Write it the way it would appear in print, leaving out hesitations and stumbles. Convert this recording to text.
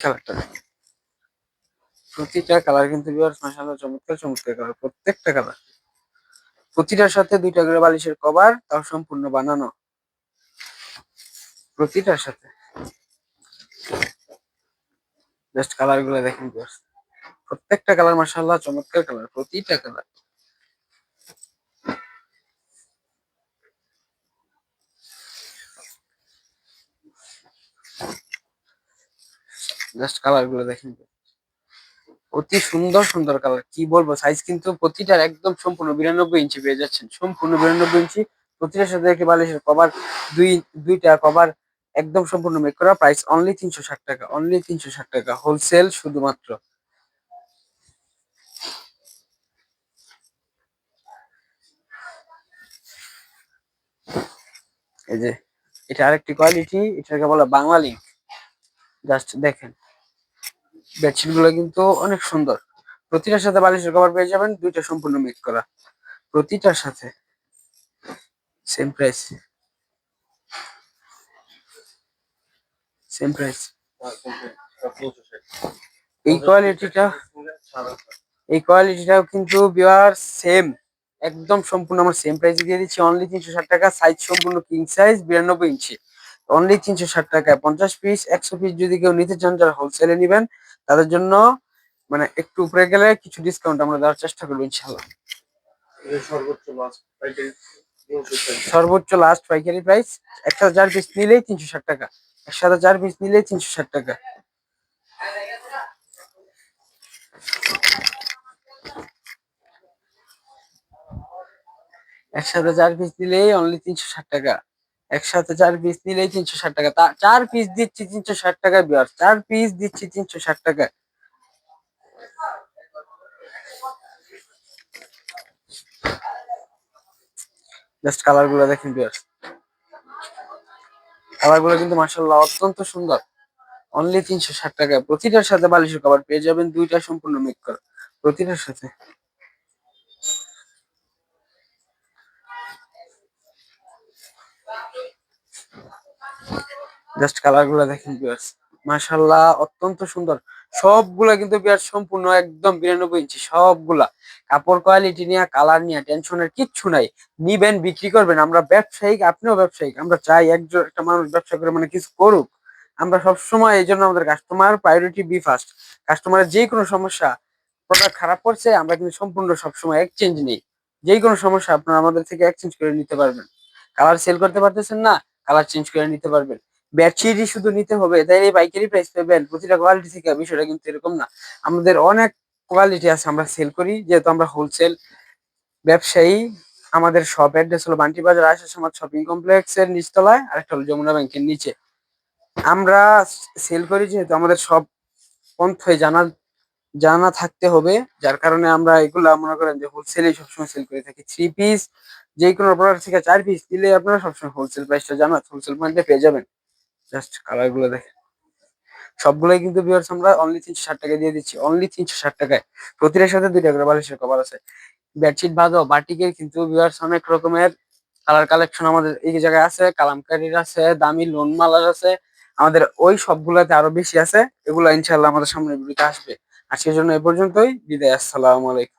কালারটা প্রতিটা কালার কিন্তু ভিউয়ার্স মাশাআল্লাহ চমৎকার চমৎকার কালার, প্রত্যেকটা কালার। প্রতিটার সাথে ২টা করে বালিশের কভার, তাও সম্পূর্ণ বানানো প্রতিটার সাথে। জাস্ট কালার গুলো দেখেন ভিউয়ার্স, প্রত্যেকটা কালার মাশাআল্লাহ চমৎকার কালার, প্রতিটা কালার। জাস্ট কালার গুলো দেখেন, অতি সুন্দর সুন্দর কালার, কি বলবো। সাইজ কিন্তু প্রতিটার একদম সম্পূর্ণ 92 ইঞ্চি পেয়ে যাচ্ছেন, সম্পূর্ণ 92 ইঞ্চি। প্রতিটার সাথে একটি বালিশের কভার, দুইটা কভার একদম সম্পূর্ণ মেক করা। প্রাইস অনলি 360 টাকা, অনলি 360 টাকা, হোলসেল শুধুমাত্র। এই যে এটা আরেকটি কোয়ালিটি, এটাকে বলা বাংলা লিঙ্ক। জাস্ট দেখেন বেডশিট গুলো কিন্তু অনেক সুন্দর। প্রতিটার সাথে বালিশের কভার পেয়ে যাবেন, দুইটা সম্পূর্ণ মেক করা, প্রতিটার সাথে সেম প্রাইস, সেম প্রাইস। এই কোয়ালিটিটা, এই কোয়ালিটিটাও কিন্তু বিয়ার সেম, একদম সম্পূর্ণ আমরা সেম প্রাইসে দিয়ে দিচ্ছি, অনলি 360 টাকা। সাইজ সম্পূর্ণ কিং সাইজ, 92 ইঞ্চি, অনলি 360 টাকায় 50 পিস 100 পিস যদি কেউ নিতে চান, যারা হোলসেলে নিবেন তাদের জন্য মানে একটু উপরে গেলে কিছু ডিসকাউন্ট আমরা দেওয়ার চেষ্টা করবো ইনশাআল্লাহ। সর্বোচ্চ লাস্ট পাইকারি প্রাইস 1000 পিস নিলেই 360 টাকা, 1000 পিস নিলেই 360 টাকা। 1000 পিস নিলেই অনলি 360 টাকা, 1000 পিস নিলেই 360 টাকা। 4 পিস দিচ্ছি 360 টাকা বিয়ার, 4 পিস দিচ্ছি 360 টাকা। জাস্ট কালার গুলো দেখেন বিয়ার, কালার গুলো কিন্তু মাশাআল্লাহ অত্যন্ত সুন্দর, অনলি 360 টাকায়। প্রতিটার সাথে বালিশের কভার পেয়ে যাবেন, দুইটা সম্পূর্ণ মেক করা, প্রতিটার সাথে। জাস্ট কালার গুলো দেখেন ভিউয়ার্স, মাশাআল্লাহ অত্যন্ত সুন্দর। সবগুলা কিন্তু ভিউয়ার্স সম্পূর্ণ একদম 92 ইঞ্চি, সবগুলা। কাপড় কোয়ালিটি নিয়ে, কালার নিয়ে টেনশনের কিচ্ছু নাই। নিবেন, বিক্রি করবেন। আমরা ব্যবসায়িক, আপনিও ব্যবসায়িক। আমরা চাই একজন একটা মানুষ ব্যবসা করে মানে কিছু করুক। আমরা সবসময় এই জন্য আমাদের কাস্টমার প্রায়োরিটি বি ফার্স্ট। কাস্টমারের যে কোনো সমস্যা, প্রোডাক্ট খারাপ করছে, আমরা কিন্তু সম্পূর্ণ সবসময় এক্সচেঞ্জ নেই। যে কোনো সমস্যা আপনারা আমাদের থেকে এক্সচেঞ্জ করে নিতে পারবেন। কালার সেল করতে পারতেছেন না, কালার চেঞ্জ করে নিতে পারবেন। বেডশিটই শুধু নিতে হবে তাই এই পাইকারি প্রাইস পাবেন প্রতিটা কোয়ালিটি থেকে, বিষয়টা কিন্তু এরকম না। আমাদের অনেক কোয়ালিটি আছে, আমরা সেল করি যেহেতু আমরা হোলসেল ব্যবসায়ী। আমাদের শপ অ্যাড্রেস হলো বান্টি বাজার আয়শা সমাজ শপিং কমপ্লেক্সের নিচতলায়, আর একটা হলো যমুনা ব্যাংকের নিচে। আমরা সেল করি যেহেতু আমাদের সব পন্থায় জানা জানা থাকতে হবে, যার কারণে আমরা এগুলা মনে করেন যে হোলসেলে সবসময় সেল করে থাকি। 3 পিস যে কোনো প্রোডাক্ট থেকে 4 পিস দিলে আপনারা সবসময় হোলসেল প্রাইসটা জানা, হোলসেল পয়েন্টে পেয়ে যাবেন। জাস্ট কালার গুলো দেখেন, সবগুলোই কিন্তু ভিউয়ার্স আমরা অনলি 360 টাকায় দিয়ে দিচ্ছি, অনলি 360 টাকায়। প্রতিটার সাথে 2টা করে বালিশের কভার আছে। বেডশিট বাদও বাটিকের কিন্তু ভিউয়ার্স অনেক রকমের কালার কালেকশন আমাদের এই জায়গায় আছে। কালামকারীর আছে, দামি লোন মালার আছে, আমাদের ওই সবগুলাতে আরো বেশি আছে। এগুলো ইনশাআল্লাহ আমাদের সামনে ভিডিওতে আসবে। আজকের জন্য এ পর্যন্তই, বিদায়, আসসালামু আলাইকুম।